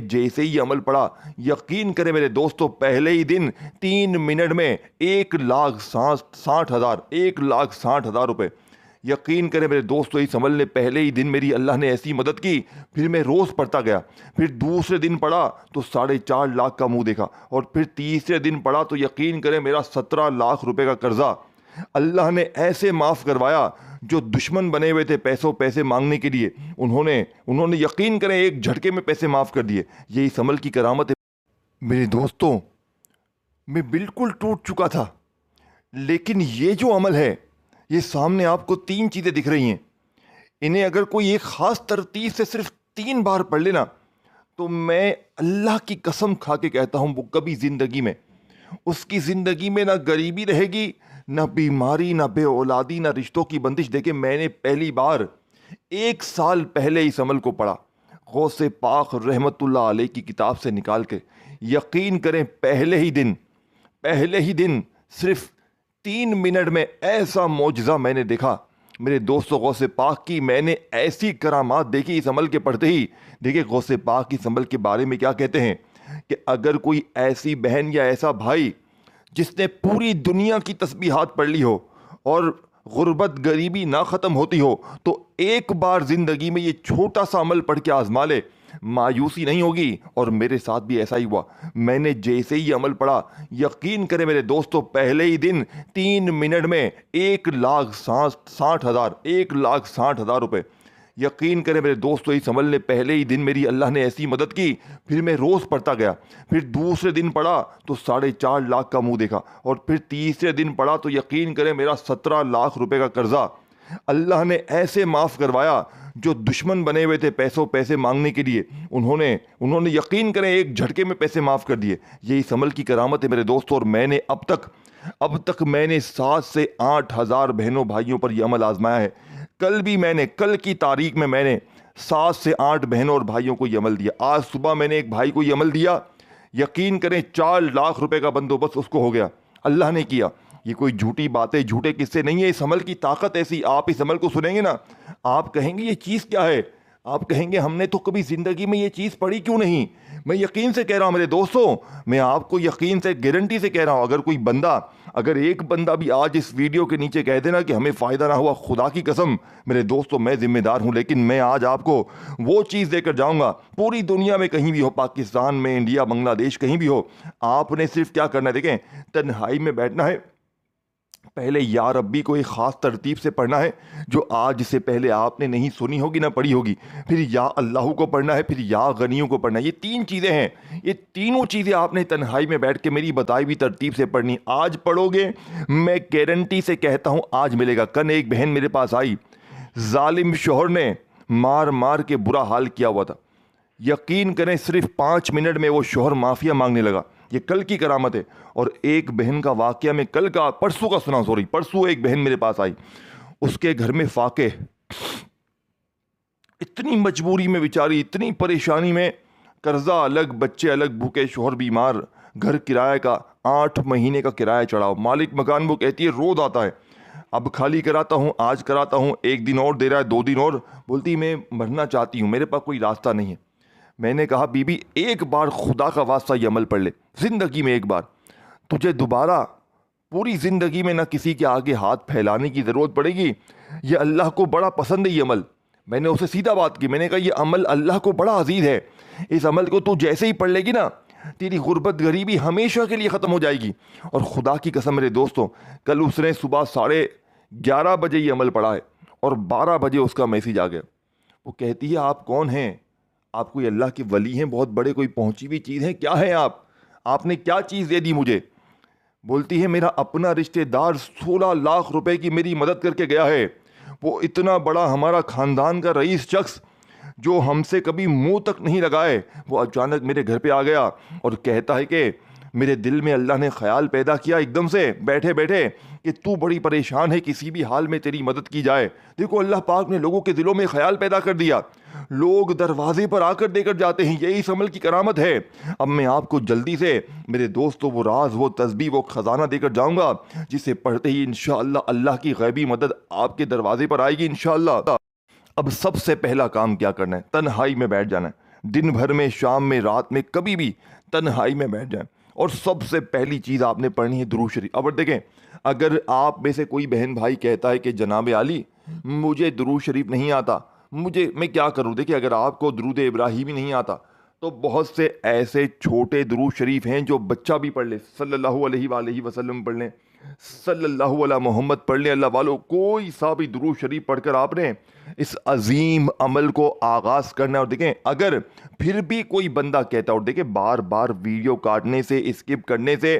जैसे ही अमल पढ़ा, यकीन करें मेरे दोस्तों, पहले ही दिन 3 मिनट में 1,60,000 रुपए। यकीन करें मेरे दोस्तों, इस अमल ने पहले ही दिन मेरी अल्लाह ने ऐसी मदद की। फिर मैं रोज़ पढ़ता गया। फिर दूसरे दिन पढ़ा तो 4.5 लाख का मुंह देखा। और फिर तीसरे दिन पढ़ा तो यकीन करें मेरा 17 लाख रुपए का कर्जा अल्लाह ने ऐसे माफ़ करवाया। जो दुश्मन बने हुए थे पैसे मांगने के लिए, उन्होंने यकीन करें एक झटके में पैसे माफ़ कर दिए। ये इस अमल की करामत है। मेरे दोस्तों, मैं बिल्कुल टूट चुका था, लेकिन ये जो अमल है, ये सामने आपको 3 चीज़ें दिख रही हैं। इन्हें अगर कोई एक ख़ास तरतीब से सिर्फ 3 बार पढ़ लेना, तो मैं अल्लाह की कसम खा के कहता हूँ, वो कभी ज़िंदगी में उसकी ज़िंदगी में ना गरीबी रहेगी, ना बीमारी, ना बेऔलादी, ना रिश्तों की बंदिश। देखे, मैंने पहली बार 1 साल पहले इस अमल को पढ़ा, गौसे पाक रहमतुल्लाह अलैह की किताब से निकाल के। यकीन करें पहले ही दिन सिर्फ 3 मिनट में ऐसा मौजज़ा मैंने देखा। मेरे दोस्तों, गौसे पाक की मैंने ऐसी करामात देखी इस अमल के पढ़ते ही। देखिए, गौसे पाक इस अमल के बारे में क्या कहते हैं कि अगर कोई ऐसी बहन या ऐसा भाई जिसने पूरी दुनिया की तस्बीहात पढ़ ली हो और गुर्बत गरीबी ना ख़त्म होती हो, तो एक बार ज़िंदगी में ये छोटा सा अमल पढ़ के आजमा ले, मायूसी नहीं होगी। और मेरे साथ भी ऐसा ही हुआ। मैंने जैसे ही अमल पढ़ा, यकीन करें मेरे दोस्तों, पहले ही दिन 3 मिनट में 1,60,000 रुपए। यकीन करें मेरे दोस्तों, इस अमल ने पहले ही दिन मेरी अल्लाह ने ऐसी मदद की। फिर मैं रोज़ पढ़ता गया। फिर दूसरे दिन पढ़ा तो 4.5 लाख का मुंह देखा। और फिर तीसरे दिन पढ़ा तो यकीन करें मेरा 17 लाख रुपए का कर्जा अल्लाह ने ऐसे माफ़ करवाया। जो दुश्मन बने हुए थे पैसे मांगने के लिए, उन्होंने यकीन करें एक झटके में पैसे माफ़ कर दिए। ये इस अमल की करामत है मेरे दोस्तों। और मैंने अब तक मैंने 7 से 8 हज़ार बहनों भाइयों पर यह अमल आजमाया है। कल की तारीख में मैंने 7 से 8 बहनों और भाइयों को यह अमल दिया। आज सुबह मैंने एक भाई को यह अमल दिया। यकीन करें 4 लाख रुपए का बंदोबस्त उसको हो गया, अल्लाह ने किया। ये कोई झूठी बातें, झूठे किस्से नहीं है। इस अमल की ताकत ऐसी, आप इस अमल को सुनेंगे ना, आप कहेंगे ये चीज़ क्या है। आप कहेंगे हमने तो कभी ज़िंदगी में ये चीज़ पढ़ी क्यों नहीं। मैं यकीन से कह रहा हूँ मेरे दोस्तों, मैं आपको यकीन से, गारंटी से कह रहा हूँ, अगर एक बंदा भी आज इस वीडियो के नीचे कह देना कि हमें फ़ायदा ना हुआ, खुदा की कसम मेरे दोस्तों, मैं ज़िम्मेदार हूँ। लेकिन मैं आज आपको वो चीज़ देकर जाऊँगा, पूरी दुनिया में कहीं भी हो, पाकिस्तान में, इंडिया, बांग्लादेश, कहीं भी हो, आपने सिर्फ क्या करना है, देखें, तन्हाई में बैठना है। पहले या रब्बी को एक ख़ास तरतीब से पढ़ना है, जो आज से पहले आपने नहीं सुनी होगी ना पढ़ी होगी। फिर या अल्लाह को पढ़ना है, फिर या गनियों को पढ़ना है। ये 3 चीज़ें हैं। ये तीनों चीज़ें आपने तन्हाई में बैठ के मेरी बताई हुई तरतीब से पढ़नी। आज पढ़ोगे, मैं गारंटी से कहता हूँ आज मिलेगा। कल एक बहन मेरे पास आई, जालिम शोहर ने मार मार के बुरा हाल किया हुआ था। यकीन करें सिर्फ 5 मिनट में वो शोहर माफिया मांगने लगा। ये कल की करामत है। और एक बहन का वाकया में परसों एक बहन मेरे पास आई, उसके घर में फाके, इतनी मजबूरी में बेचारी, इतनी परेशानी में, कर्जा अलग, बच्चे अलग, भूखे, शोहर बीमार, घर किराए का 8 महीने का किराया चढ़ाओ। मालिक मकान वो कहती है रोज आता है, अब खाली कराता हूँ, आज कराता हूँ, 1 दिन और दे रहा है, 2 दिन और। बोलती मैं मरना चाहती हूँ, मेरे पास कोई रास्ता नहीं है। मैंने कहा बीबी, एक बार खुदा का वास्ता ये अमल पढ़ ले, ज़िंदगी में एक बार। तुझे दोबारा पूरी ज़िंदगी में ना किसी के आगे हाथ फैलाने की ज़रूरत पड़ेगी। ये अल्लाह को बड़ा पसंद है ये अमल। मैंने उसे सीधा बात की, मैंने कहा ये अमल अल्लाह को बड़ा अजीज़ है। इस अमल को तू जैसे ही पढ़ लेगी ना, तेरी गुर्बत गरीबी हमेशा के लिए ख़त्म हो जाएगी। और खुदा की कसम मेरे दोस्तों, कल उसने सुबह 11:30 बजे ये अमल पढ़ा है और 12 बजे उसका मैसेज आ गया। वो कहती है आप कौन हैं, आप कोई अल्लाह के वली हैं, बहुत बड़े, कोई पहुंची हुई चीज़ है, क्या है आप, आपने क्या चीज़ दे दी मुझे। बोलती है मेरा अपना रिश्तेदार 16 लाख रुपए की मेरी मदद करके गया है। वो इतना बड़ा हमारा ख़ानदान का रईस शख्स जो हमसे कभी मुंह तक नहीं लगाए, वो अचानक मेरे घर पे आ गया और कहता है कि मेरे दिल में अल्लाह ने ख्याल पैदा किया एकदम से बैठे बैठे कि तू बड़ी परेशान है, किसी भी हाल में तेरी मदद की जाए। देखो अल्लाह पाक ने लोगों के दिलों में ख्याल पैदा कर दिया, लोग दरवाजे पर आकर देकर जाते हैं। यही इस अमल की करामत है। अब मैं आपको जल्दी से मेरे दोस्तों वो राज, वो तस्बीह, वो ख़जाना देकर जाऊंगा जिसे पढ़ते ही इंशाअल्लाह अल्लाह की गैबी मदद आपके दरवाजे पर आएगी इंशाअल्लाह। अब सबसे पहला काम क्या करना है, तन्हाई में बैठ जाना है। दिन भर में, शाम में, रात में, कभी भी तन्हाई में बैठ जाएं और सबसे पहली चीज़ आपने पढ़नी है दुरूद शरीफ। अब देखें, अगर आप में से कोई बहन भाई कहता है कि जनाब आली मुझे दुरूद शरीफ नहीं आता, मैं क्या करूं? देखिए, अगर आपको दुरूद इब्राहिमी नहीं आता तो बहुत से ऐसे छोटे दुरूद शरीफ हैं जो बच्चा भी पढ़ ले, सल्लल्लाहु अलैहि वसल्लम पढ़ लें, सल्लल्लाहु अला मोहम्मद पढ़ लें, अल्लाह वालों कोई सा भी दुरूद शरीफ पढ़कर आपने इस अजीम अमल को आगाज़ करना है। और देखें, अगर फिर भी कोई बंदा कहता है, और देखें बार बार वीडियो काटने से, स्किप करने से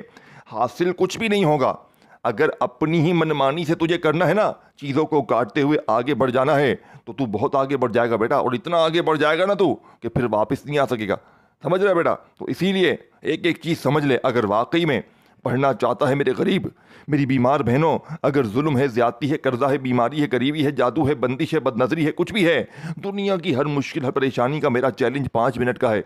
हासिल कुछ भी नहीं होगा। अगर अपनी ही मनमानी से तुझे करना है ना, चीज़ों को काटते हुए आगे बढ़ जाना है, तो तू बहुत आगे बढ़ जाएगा बेटा, और इतना आगे बढ़ जाएगा ना तू कि फिर वापस नहीं आ सकेगा। समझ रहा है बेटा? तो इसीलिए एक एक चीज़ समझ ले। अगर वाकई में पढ़ना चाहता है मेरे गरीब, मेरी बीमार बहनों, अगर जुल्म है, ज्यादती है, कर्जा है, बीमारी है, गरीबी है, जादू है, बंदिश है, बदनजरी है, कुछ भी है, दुनिया की हर मुश्किल, हर परेशानी का मेरा चैलेंज 5 मिनट का है।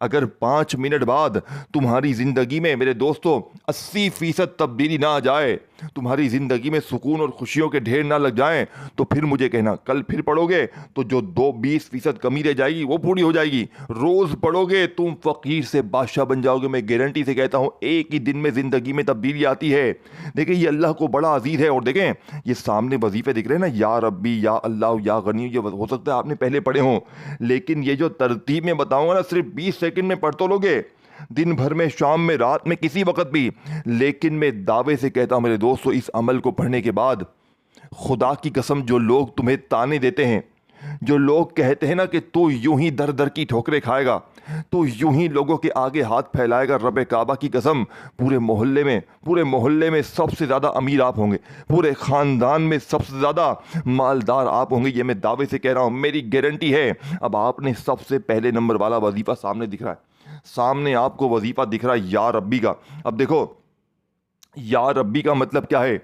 अगर 5 मिनट बाद तुम्हारी ज़िंदगी में मेरे दोस्तों 80% तब्दीली ना आ जाए, तुम्हारी ज़िंदगी में सुकून और खुशियों के ढेर ना लग जाएं, तो फिर मुझे कहना, कल फिर पढ़ोगे तो जो 20% कमी रह जाएगी वो पूरी हो जाएगी। रोज़ पढ़ोगे तुम फ़कीर से बादशाह बन जाओगे। मैं गारंटी से कहता हूँ, एक ही दिन में ज़िंदगी में तब्दीली आती है। देखिए, ये अल्लाह को बड़ा अजीज़ है। और देखें, ये सामने वजीफ़े दिख रहे हैं ना, या रब्बी, या अल्लाह, या गनी, ये हो सकता है आपने पहले पढ़े हों, लेकिन ये जो तरतीब में बताऊँगा ना, सिर्फ 20 सेकंड में पढ़ तो लोगे, दिन भर में, शाम में, रात में, किसी वक्त भी। लेकिन मैं दावे से कहता हूं मेरे दोस्तों, इस अमल को पढ़ने के बाद खुदा की कसम, जो लोग तुम्हें ताने देते हैं, जो लोग कहते हैं ना कि तू यूं ही दर दर की ठोकरें खाएगा, तो यूं ही लोगों के आगे हाथ फैलाएगा, रब काबा की कसम, पूरे मोहल्ले में सबसे ज़्यादा अमीर आप होंगे, पूरे ख़ानदान में सबसे ज़्यादा मालदार आप होंगे। ये मैं दावे से कह रहा हूँ, मेरी गारंटी है। अब आपने सबसे पहले नंबर वाला वजीफ़ा सामने दिख रहा है, सामने आपको वजीफ़ा दिख रहा है या रब्बी का। अब देखो, या रब्बी का मतलब क्या है?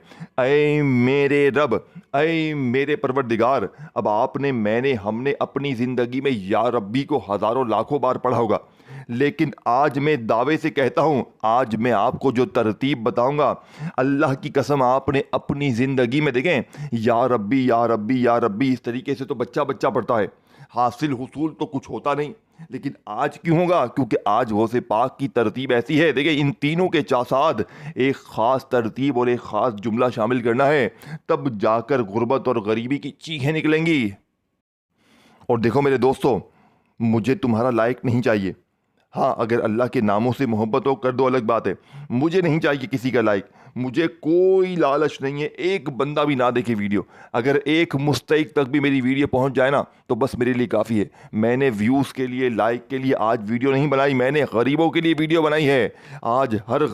ऐ मेरे रब, ऐ मेरे परवरदिगार। अब आपने, मैंने, हमने अपनी ज़िंदगी में या रब्बी को हज़ारों लाखों बार पढ़ा होगा, लेकिन आज मैं दावे से कहता हूँ, आज मैं आपको जो तरतीब बताऊंगा, अल्लाह की कसम आपने अपनी ज़िंदगी में देखें, या रब्बी, या रब्बी, या रब्बी, इस तरीके से तो बच्चा बच्चा पढ़ता है, हासिल हुसूल तो कुछ होता नहीं। लेकिन आज क्यों होगा? क्योंकि आज गौसे पाक की तरतीब ऐसी है। देखिए, इन तीनों के साथ एक ख़ास तरतीब और एक ख़ास जुमला शामिल करना है, तब जाकर गुर्बत और गरीबी की चीखें निकलेंगी। और देखो मेरे दोस्तों, मुझे तुम्हारा लाइक नहीं चाहिए। हाँ, अगर अल्लाह के नामों से मोहब्बत हो कर दो, अलग बात है। मुझे नहीं चाहिए किसी का लाइक, मुझे कोई लालच नहीं है, एक बंदा भी ना देखे वीडियो। अगर एक मुस्तहिक तक भी मेरी वीडियो पहुंच जाए ना, तो बस मेरे लिए काफ़ी है। मैंने व्यूज़ के लिए, लाइक के लिए आज वीडियो नहीं बनाई, मैंने गरीबों के लिए वीडियो बनाई है। आज हर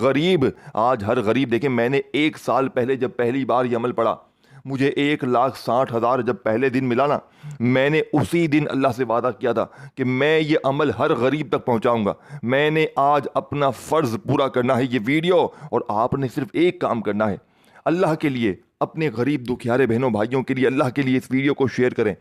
गरीब देखें, मैंने 1 साल पहले जब पहली बार ये अमल पढ़ा, मुझे 1,60,000 जब पहले दिन मिला ना, मैंने उसी दिन अल्लाह से वादा किया था कि मैं ये अमल हर गरीब तक पहुंचाऊंगा। मैंने आज अपना फ़र्ज़ पूरा करना है, ये वीडियो, और आपने सिर्फ एक काम करना है, अल्लाह के लिए, अपने गरीब दुखियारे बहनों भाइयों के लिए, अल्लाह के लिए इस वीडियो को शेयर करें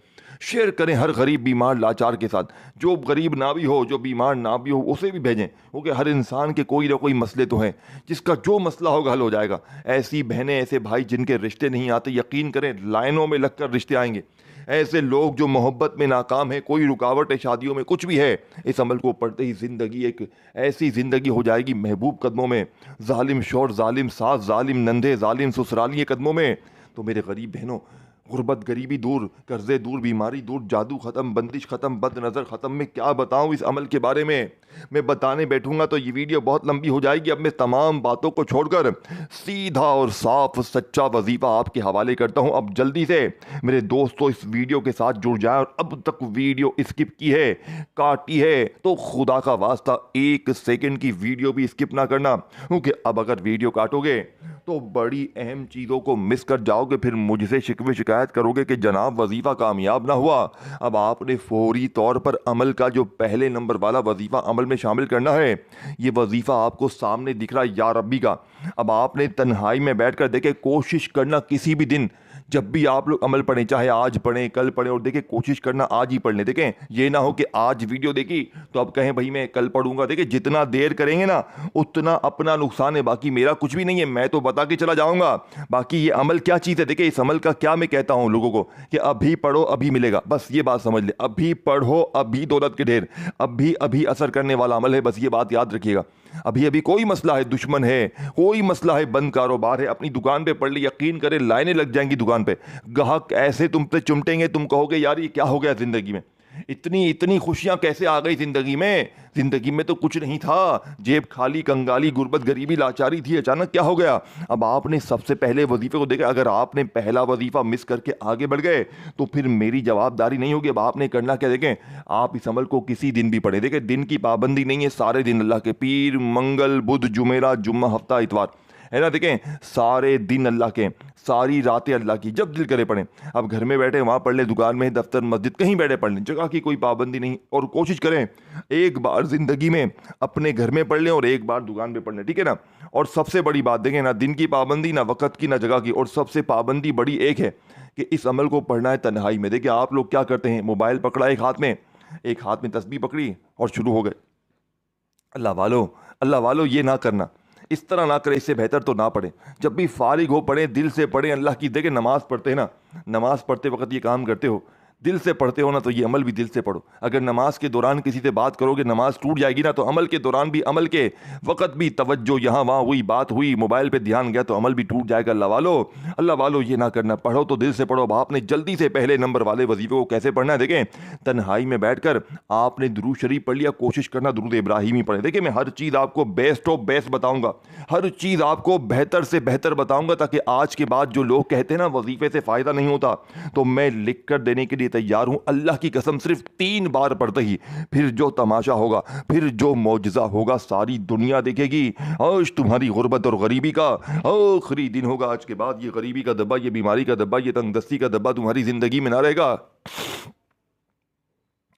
हर गरीब बीमार लाचार के साथ। जो गरीब ना भी हो, जो बीमार ना भी हो, उसे भी भेजें, क्योंकि हर इंसान के कोई ना कोई मसले तो हैं, जिसका जो मसला होगा हल हो जाएगा। ऐसी बहनें, ऐसे भाई जिनके रिश्ते नहीं आते, यकीन करें लाइनों में लगकर रिश्ते आएंगे। ऐसे लोग जो मोहब्बत में नाकाम है, कोई रुकावट है शादियों में, कुछ भी है, इस अमल को पढ़ते ही ज़िंदगी एक ऐसी ज़िंदगी हो जाएगी महबूब कदमों में। जालिम शौहर, जालिम सास, जालिम नंदे, जालिम ससुराली के कदमों में। तो मेरे गरीब बहनों, गुर्बत, गरीबी दूर, कर्जे दूर, बीमारी दूर, जादू ख़त्म, बंदिश ख़त्म, बद नज़र ख़त्म। मैं क्या बताऊँ इस अमल के बारे में? मैं बताने बैठूंगा तो ये वीडियो बहुत लंबी हो जाएगी। अब मैं तमाम बातों को छोड़कर सीधा और साफ सच्चा वजीफ़ा आपके हवाले करता हूँ। अब जल्दी से मेरे दोस्तों इस वीडियो के साथ जुड़ जाएं, और अब तक वीडियो स्किप की है, काटी है, तो खुदा का वास्ता 1 सेकंड की वीडियो भी स्किप ना करना, क्योंकि अब अगर वीडियो काटोगे तो बड़ी अहम चीज़ों को मिस कर जाओगे। फिर मुझसे शिकवे शिकायत करोगे कि जनाब वजीफ़ा कामयाब ना हुआ। अब आपने फौरी तौर पर अमल का जो पहले नंबर वाला वजीफ़ा अमल में शामिल करना है। ये वजीफ़ा आपको सामने दिख रहा है या रब्बी का। अब आपने तन्हाई में बैठकर देखे, कोशिश करना किसी भी दिन जब भी आप लोग अमल पढ़ें, चाहे आज पढ़ें कल पढ़ें, और देखिए कोशिश करना आज ही पढ़ लें। देखें ये ना हो कि आज वीडियो देखी तो अब कहें भाई मैं कल पढ़ूंगा। देखिए जितना देर करेंगे ना उतना अपना नुकसान है, बाकी मेरा कुछ भी नहीं है, मैं तो बता के चला जाऊंगा। बाकी ये अमल क्या चीज़ है, देखिए इस अमल का क्या मैं कहता हूं लोगों को कि अभी पढ़ो अभी मिलेगा, बस ये बात समझ ले। अभी पढ़ो अभी दौलत के ढेर, अभी अभी असर करने वाला अमल है, बस ये बात याद रखिएगा। अभी अभी कोई मसला है, दुश्मन है, कोई मसला है, बंद कारोबार है, अपनी दुकान पे पड़ ले, यकीन करें लाइनें लग जाएंगी दुकान पे, ग्राहक ऐसे तुम पे चिमटेंगे, तुम कहोगे यार ये क्या हो गया जिंदगी में, इतनी इतनी खुशियां कैसे आ गई जिंदगी में, जिंदगी में तो कुछ नहीं था, जेब खाली, कंगाली, गुर्बत, गरीबी, लाचारी थी, अचानक क्या हो गया। अब आपने सबसे पहले वजीफे को देखा, अगर आपने पहला वजीफा मिस करके आगे बढ़ गए तो फिर मेरी जवाबदारी नहीं होगी। अब आपने करना क्या, देखें आप इस अमल को किसी दिन भी पढ़े, देखें दिन की पाबंदी नहीं है, सारे दिन अल्लाह के, पीर मंगल बुध जुमेरात जुम्मा हफ्ता इतवार है ना, देखें सारे दिन अल्लाह के, सारी रातें अल्लाह की, जब दिल करे पढ़ें। अब घर में बैठे वहाँ पढ़ लें, दुकान में, दफ्तर, मस्जिद, कहीं बैठे पढ़ लें, जगह की कोई पाबंदी नहीं। और कोशिश करें एक बार ज़िंदगी में अपने घर में पढ़ लें और एक बार दुकान पे पढ़ लें, ठीक है ना। और सबसे बड़ी बात देखें, ना दिन की पाबंदी, ना वक़्त की, ना जगह की, और सबसे पाबंदी बड़ी एक है कि इस अमल को पढ़ना है तन्हाई में। देखिए आप लोग क्या करते हैं, मोबाइल पकड़ा एक हाथ में तस्बीह पकड़ी और शुरू हो गए। अल्लाह वालो ये ना करना, इस तरह ना करें, इससे बेहतर तो ना पढ़ें। जब भी फारिग हो पढ़ें, दिल से पढ़ें अल्लाह की। देखें नमाज पढ़ते हैं ना, नमाज पढ़ते वक्त ये काम करते हो, दिल से पढ़ते हो ना, तो ये अमल भी दिल से पढ़ो। अगर नमाज के दौरान किसी से बात करोगे नमाज टूट जाएगी ना, तो अमल के दौरान भी, अमल के वक्त भी तवज्जो यहाँ वहाँ हुई, बात हुई, मोबाइल पे ध्यान गया तो अमल भी टूट जाएगा। अल्लाह वालो ये ना करना, पढ़ो तो दिल से पढ़ो। अब आपने जल्दी से पहले नंबर वाले वजीफे को कैसे पढ़ना है, देखें तन्हाई में बैठकर आपने दुरूद शरीफ पढ़ लिया, कोशिश करना दुरूद इब्राहिमी पढ़े। देखिए मैं हर चीज़ आपको बेस्ट ऑफ बेस्ट बताऊंगा, हर चीज़ आपको बेहतर से बेहतर बताऊंगा, ताकि आज के बाद जो लोग कहते हैं ना वजीफे से फ़ायदा नहीं होता, तो मैं लिख कर देने के लिए तैयार हूं। अल्लाह की कसम सिर्फ 3 बार पढ़ते ही फिर जो तमाशा होगा, फिर जो मौजज़ा होगा, सारी दुनिया देखेगी। आज तुम्हारी गुर्बत और गरीबी का आखिरी दिन होगा, आज के बाद ये गरीबी का दब्बा, ये बीमारी का दब्बा, ये तंगदस्ती का दब्बा तुम्हारी ज़िंदगी में ना रहेगा।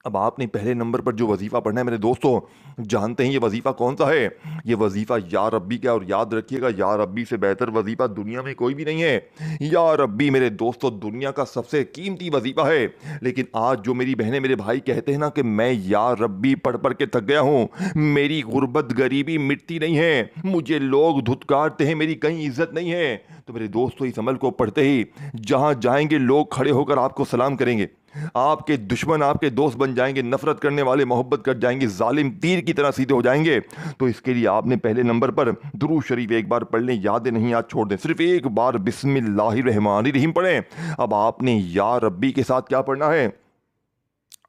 अब आपने पहले नंबर पर जो वजीफ़ा पढ़ना है मेरे दोस्तों, जानते हैं ये वजीफ़ा कौन सा है, ये वजीफ़ा या रब्बी का। और याद रखिएगा या रब्बी से बेहतर वजीफ़ा दुनिया में कोई भी नहीं है। या रब्बी मेरे दोस्तों दुनिया का सबसे कीमती वजीफ़ा है। लेकिन आज जो मेरी बहनें मेरे भाई कहते हैं ना कि मैं या रब्बी पढ़ पढ़ के थक गया हूँ, मेरी गुर्बत गरीबी मिटती नहीं है, मुझे लोग धुतकारते हैं, मेरी कहीं इज्जत नहीं है, तो मेरे दोस्तों इस अमल को पढ़ते ही जहाँ जाएंगे लोग खड़े होकर आपको सलाम करेंगे, आपके दुश्मन आपके दोस्त बन जाएंगे, नफरत करने वाले मोहब्बत कर जाएंगे, जालिम तीर की तरह सीधे हो जाएंगे। तो इसके लिए आपने पहले नंबर पर दुरूद शरीफ एक बार पढ़ लें, यादें नहीं याद छोड़ दें, सिर्फ एक बार बिस्मिल्लाहिर्रहमानिर्रहीम पढ़ें। अब आपने या रब्बी के साथ क्या पढ़ना है,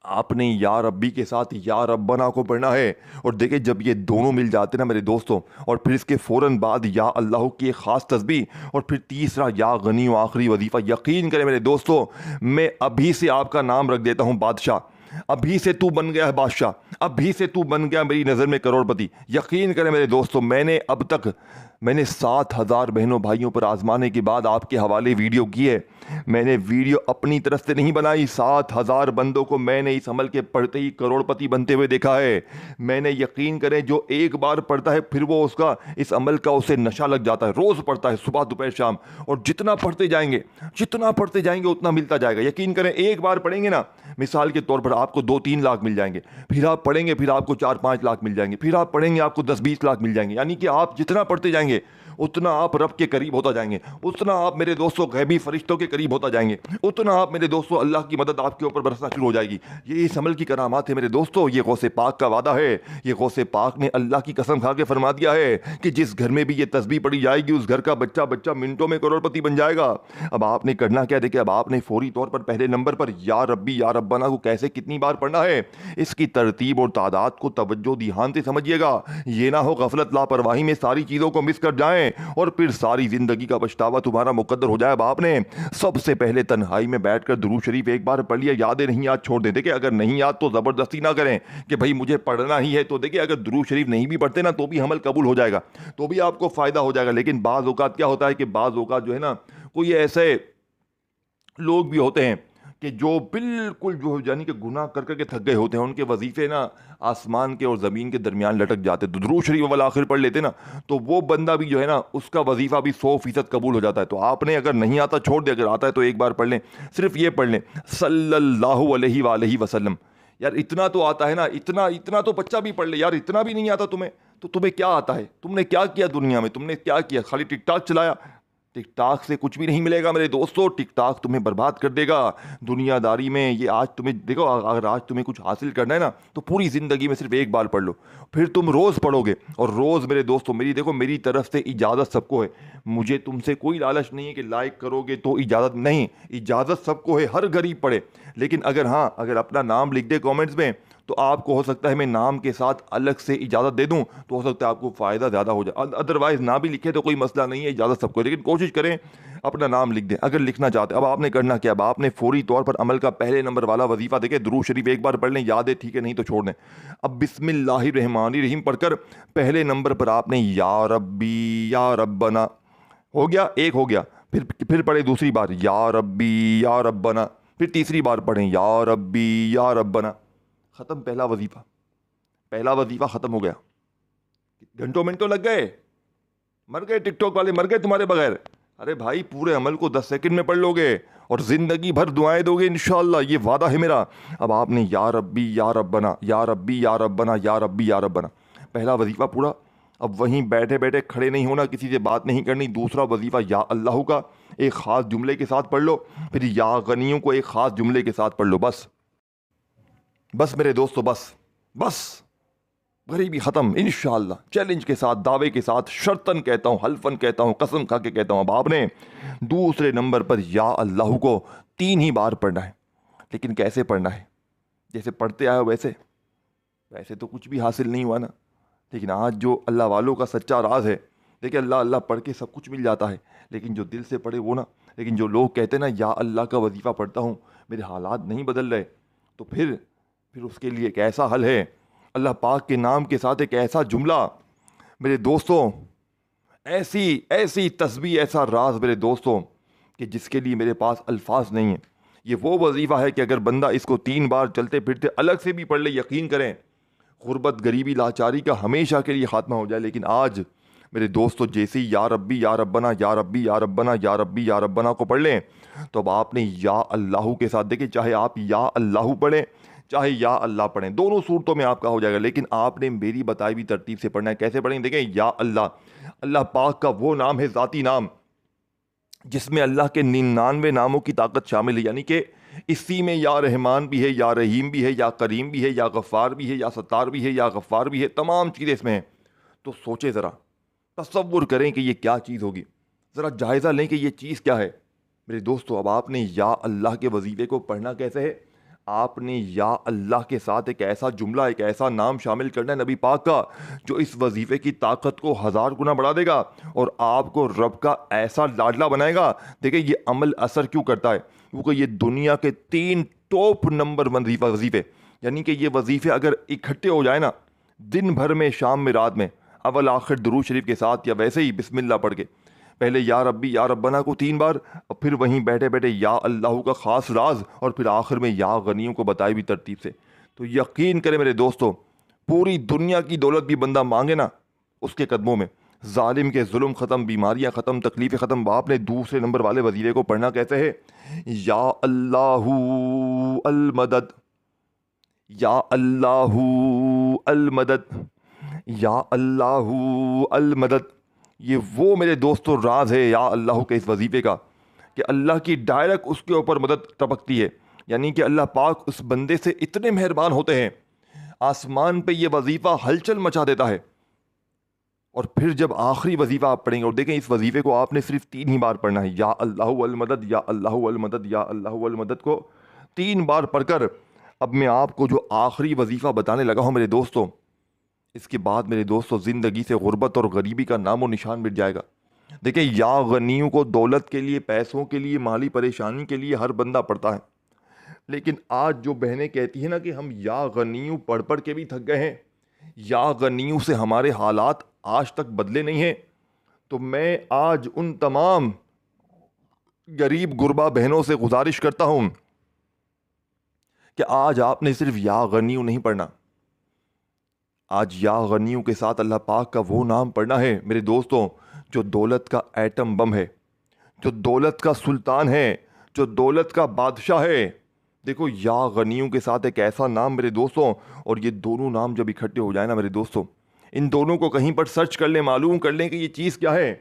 आपने या रब्बी के साथ या रब्बना को पढ़ना है। और देखिए जब ये दोनों मिल जाते ना मेरे दोस्तों, और फिर इसके फ़ौरन बाद या अल्लाह की एक ख़ास तस्बीह, और फिर तीसरा या गनी व आखिरी वजीफ़ा, यकीन करें मेरे दोस्तों मैं अभी से आपका नाम रख देता हूँ बादशाह, अभी से तू बन गया है बादशाह, अभी से तू बन गया मेरी नज़र में करोड़पति। यकीन करें मेरे दोस्तों मैंने 7,000 बहनों भाइयों पर आजमाने के बाद आपके हवाले वीडियो की है। मैंने वीडियो अपनी तरफ से नहीं बनाई, 7,000 बंदों को मैंने इस अमल के पढ़ते ही करोड़पति बनते हुए देखा है। मैंने, यकीन करें, जो एक बार पढ़ता है फिर वो उसका इस अमल का उसे नशा लग जाता है, रोज़ पढ़ता है सुबह दोपहर शाम, और जितना पढ़ते जाएंगे उतना मिलता जाएगा। यकीन करें एक बार पढ़ेंगे ना, मिसाल के तौर पर आपको 2-3 लाख मिल जाएंगे, फिर आप पढ़ेंगे फिर आपको 4-5 लाख मिल जाएंगे, फिर आप पढ़ेंगे आपको 10-20 लाख मिल जाएंगे। यानी कि आप जितना पढ़ते जाएंगे उतना आप रब के करीब होता जाएंगे, उतना आप मेरे दोस्तों गैबी फरिश्तों के करीब होता जाएंगे, उतना आप मेरे दोस्तों अल्लाह की मदद आपके ऊपर बरसना शुरू हो जाएगी। ये इस अमल की करामात है मेरे दोस्तों, ये गौसे पाक का वादा है। ये गौसे पाक ने अल्लाह की कसम खा के फरमा दिया है कि जिस घर में भी ये तस्बीह पढ़ी जाएगी उस घर का बच्चा बच्चा मिनटों में करोड़पति बन जाएगा। अब आपने करना क्या, देखिए अब आपने फौरी तौर पर पहले नंबर पर या रब्बी या रब्बाना को कैसे कितनी बार पढ़ना है, इसकी तरतीब और तादाद को तवज्जो ध्यान से समझिएगा। ये ना हो गफलत लापरवाही में सारी चीज़ों को मिस कर जाएं और फिर सारी जिंदगी का पछतावा तुम्हारा मुकद्दर हो जाए। अब आपने सबसे पहले तन्हाई में बैठकर दुरूद शरीफ एक बार पढ़ लिया, यादें नहीं याद छोड़ दे। देखिए अगर नहीं याद तो ज़बरदस्ती ना करें कि भाई मुझे पढ़ना ही है। तो देखिए अगर दुरूद शरीफ नहीं भी पढ़ते ना तो भी अमल कबूल हो जाएगा, तो भी आपको फ़ायदा हो जाएगा। लेकिन बाज़ औक़ात क्या होता है कि बाज़ औक़ात जो है ना, कोई ऐसे लोग भी होते हैं कि जो बिल्कुल जो यानी कि गुनाह कर करके थक गए होते हैं, उनके वजीफे ना आसमान के और ज़मीन के दरमियान लटक जाते, तो दुरूद शरीफ वाला आखिर पढ़ लेते ना, तो वो बंदा भी जो है ना उसका वजीफा भी 100% कबूल हो जाता है। तो आपने अगर नहीं आता छोड़ दे, अगर आता है तो एक बार पढ़ लें, सिर्फ ये पढ़ लें सल्लल्लाहु अलैहि वसल्लम। यार इतना तो आता है ना, इतना इतना तो बच्चा भी पढ़ ले यार, इतना भी नहीं आता तुम्हें तो तुम्हें क्या आता है? तुमने क्या किया दुनिया में? तुमने क्या किया? खाली टिकटॉक चलाया? टिकटॉक से कुछ भी नहीं मिलेगा मेरे दोस्तों, टिकटॉक तुम्हें बर्बाद कर देगा दुनियादारी में। ये आज तुम्हें देखो, अगर आज तुम्हें कुछ हासिल करना है ना तो पूरी ज़िंदगी में सिर्फ एक बार पढ़ लो, फिर तुम रोज़ पढ़ोगे। और रोज़ मेरे दोस्तों, मेरी देखो, मेरी तरफ से इजाज़त सबको है, मुझे तुमसे कोई लालच नहीं है कि लाइक करोगे तो इजाज़त नहीं, इजाज़त सबको है, हर गरीब पढ़े। लेकिन अगर हाँ, अगर अपना नाम लिख दे कमेंट्स में तो आपको हो सकता है मैं नाम के साथ अलग से इजाज़त दे दूं, तो हो सकता है आपको फ़ायदा ज़्यादा हो जाए। अदरवाइज़ ना भी लिखे तो कोई मसला नहीं है, इजाज़त सबको है, लेकिन कोशिश करें अपना नाम लिख दें अगर लिखना चाहते हैं। अब आपने करना क्या? अब आपने फौरी तौर पर अमल का पहले नंबर वाला वजीफ़ा देखें, दुरूद शरीफ एक बार पढ़ लें, याद है ठीक है, नहीं तो छोड़ दें। अब बिस्मिल्लाहिर्रहमानिर्रहीम पढ़कर पहले नंबर पर आपने या रब्बी या रब्बना, हो गया, एक हो गया। फिर पढ़े दूसरी बार या रब्बी या रब्बना, फिर तीसरी बार पढ़ें या रब्बी या रब्बना। ख़त्म पहला वजीफ़ा ख़त्म हो गया। घंटों मिनटों लग गए, मर गए टिकटॉक वाले, मर गए तुम्हारे बगैर। अरे भाई, पूरे अमल को 10 सेकंड में पढ़ लोगे और ज़िंदगी भर दुआएं दोगे इंशाअल्लाह, ये वादा है मेरा। अब आपने या रब्बी या रब्बना, या रब्बी या रब्बना, या रब्बी या रब्बना, पहला वजीफ़ा पूरा। अब वहीं बैठे बैठे खड़े नहीं होना, किसी से बात नहीं करनी। दूसरा वजीफ़ा या अल्लाह का एक ख़ास जुमले के साथ पढ़ लो, फिर या गनियों को एक ख़ास जुमले के साथ पढ़ लो। बस मेरे दोस्तों, बस गरीबी ख़त्म इंशाअल्लाह। चैलेंज के साथ, दावे के साथ, शर्तन कहता हूँ, हल्फन कहता हूँ, कसम खा के कहता हूँ। अब आपने दूसरे नंबर पर या अल्लाह को 3 ही बार पढ़ना है। लेकिन कैसे पढ़ना है? जैसे पढ़ते आए वैसे तो कुछ भी हासिल नहीं हुआ ना। लेकिन आज जो अल्लाह वालों का सच्चा राज है, देखिए अल्लाह अल्लाह पढ़ के सब कुछ मिल जाता है, लेकिन जो दिल से पढ़े वो ना। लेकिन जो लोग कहते हैं ना या अल्लाह का वजीफ़ा पढ़ता हूँ, मेरे हालात नहीं बदल रहे, तो फिर उसके लिए एक ऐसा हल है, अल्लाह पाक के नाम के साथ एक ऐसा जुमला मेरे दोस्तों, ऐसी ऐसी तस्बीह, ऐसा राज मेरे दोस्तों, कि जिसके लिए मेरे पास अल्फाज नहीं है। ये वो वजीफ़ा है कि अगर बंदा इसको 3 बार चलते फिरते अलग से भी पढ़ ले, यकीन करें गुर्बत, गरीबी, लाचारी का हमेशा के लिए ख़ात्मा हो जाए। लेकिन आज मेरे दोस्तों, जैसे ही या रब्बी या रब्बना, या रब्बी या रब्बना, या रब्बी या रब्बना को पढ़ लें, तो अब आपने या अल्लाह के साथ, देखिए चाहे आप या अल्लाह पढ़ें चाहे या अल्लाह पढ़ें, दोनों सूरतों में आपका हो जाएगा। लेकिन आपने मेरी बताई हुई तरतीब से पढ़ना है। कैसे पढ़ेंगे? देखें, या अल्लाह, अल्लाह पाक का वो नाम है, ज़ाती नाम, जिसमें अल्लाह के 99 नामों की ताकत शामिल है। यानी कि इसी में या रहमान भी है, या रहीम भी है, या करीम भी है, या गफ़ार भी है, या सत्तार भी है, या गफ़ार भी है, तमाम चीज़ें इसमें हैं। तो सोचे ज़रा, तसव्वुर करें कि ये क्या चीज़ होगी, ज़रा जायज़ा लें कि ये चीज़ क्या है। मेरे दोस्तों, अब आपने या अल्लाह के वजीफ़े को पढ़ना कैसे है? आपने या अल्लाह के साथ एक ऐसा जुमला, एक ऐसा नाम शामिल करना है नबी पाक का, जो इस वजीफ़े की ताकत को 1000 गुना बढ़ा देगा और आपको रब का ऐसा लाडला बनाएगा। देखिए ये अमल असर क्यों करता है, क्योंकि ये दुनिया के 3 टॉप नंबर वजीफ़े, यानी कि ये वजीफ़े अगर इकट्ठे हो जाए ना, दिन भर में, शाम में, रात में, अव्वल आखिर दुरूद शरीफ के साथ या वैसे ही बिस्मिल्लाह पढ़ के, पहले या रब्बी या रब्बना को 3 बार, और फिर वहीं बैठे बैठे या अल्लाह का ख़ास राज, और फिर आखिर में या गनियों को बताई हुई तरतीब से, तो यकीन करें मेरे दोस्तों, पूरी दुनिया की दौलत भी बंदा मांगे ना उसके कदमों में, जालिम के जुल्म ख़त्म, बीमारियाँ ख़त्म, तकलीफ़ें ख़त्म। आपने दूसरे नंबर वाले वजीरे को पढ़ना कैसे है? या अल्लाहु अल मदद, या अल्लाहु अल मदद, या अल्लाहु अल मदद। ये वो मेरे दोस्तों राज है या अल्लाह के इस वजीफ़े का, कि अल्लाह की डायरेक्ट उसके ऊपर मदद टपकती है। यानी कि अल्लाह पाक उस बंदे से इतने मेहरबान होते हैं, आसमान पे ये वजीफ़ा हलचल मचा देता है। और फिर जब आखिरी वजीफ़ा आप पढ़ेंगे, और देखें इस वजीफ़े को आपने सिर्फ 3 ही बार पढ़ना है, या अल्लाह अल मदद, या अल्लाह अल मदद, या अल्लाह अल मदद को 3 बार पढ़कर, अब मैं आपको जो आखिरी वजीफ़ा बताने लगा हूँ मेरे दोस्तों, इसके बाद मेरे दोस्तों ज़िंदगी से गुर्बत और गरीबी का नामो निशान मिट जाएगा। देखिए या गनियों को दौलत के लिए, पैसों के लिए, माली परेशानी के लिए हर बंदा पढ़ता है, लेकिन आज जो बहनें कहती हैं ना कि हम या गनियों पढ़ पढ़ के भी थक गए हैं, या गनियों से हमारे हालात आज तक बदले नहीं हैं, तो मैं आज उन तमाम गरीब गुरबा बहनों से गुजारिश करता हूँ कि आज आपने सिर्फ या गनियू नहीं पढ़ना, आज या गनियू के साथ अल्लाह पाक का वो नाम पढ़ना है मेरे दोस्तों जो दौलत का एटम बम है, जो दौलत का सुल्तान है, जो दौलत का बादशाह है। देखो या गनियों के साथ एक ऐसा नाम मेरे दोस्तों, और ये दोनों नाम जब इकट्ठे हो जाए ना मेरे दोस्तों, इन दोनों को कहीं पर सर्च कर लें, मालूम कर लें कि ये चीज़ क्या है।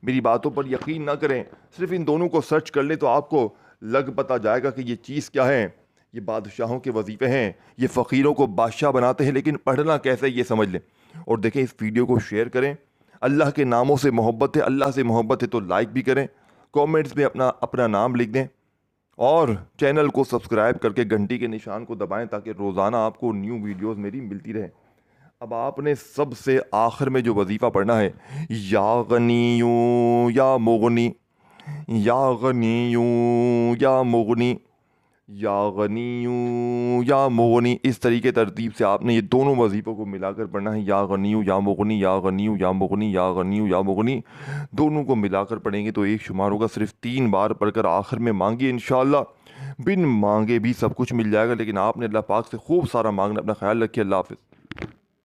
मेरी बातों पर यकीन ना करें, सिर्फ इन दोनों को सर्च कर लें तो आपको लग पता जाएगा कि ये चीज़ क्या है। ये बादशाहों के वजीफ़े हैं, ये फ़कीरों को बादशाह बनाते हैं, लेकिन पढ़ना कैसे ये समझ लें। और देखें, इस वीडियो को शेयर करें। अल्लाह के नामों से मोहब्बत है, अल्लाह से मोहब्बत है तो लाइक भी करें, कमेंट्स में अपना अपना नाम लिख दें, और चैनल को सब्सक्राइब करके घंटी के निशान को दबाएं ताकि रोज़ाना आपको न्यू वीडियोस मेरी मिलती रहे। अब आपने सबसे आखिर में जो वजीफ़ा पढ़ना है, या गनियू या मुगनी, या गनियू या मुगनी, या गनियू या मुगनी, इस तरीके तरतीब से आपने ये दोनों वजीफ़ों को मिलाकर पढ़ना है। या गनियू या मुगनी, या गनियू या मुगनी, या गनियू या मुगनी, दोनों को मिलाकर पढ़ेंगे तो एक शुमार होगा। सिर्फ 3 बार पढ़कर आखिर में मांगिए, इंशाअल्लाह बिन मांगे भी सब कुछ मिल जाएगा। लेकिन आपने अल्लाह पाक से खूब सारा मांगना। अपना ख्याल रखिए। अल्लाह हाफ़िज़।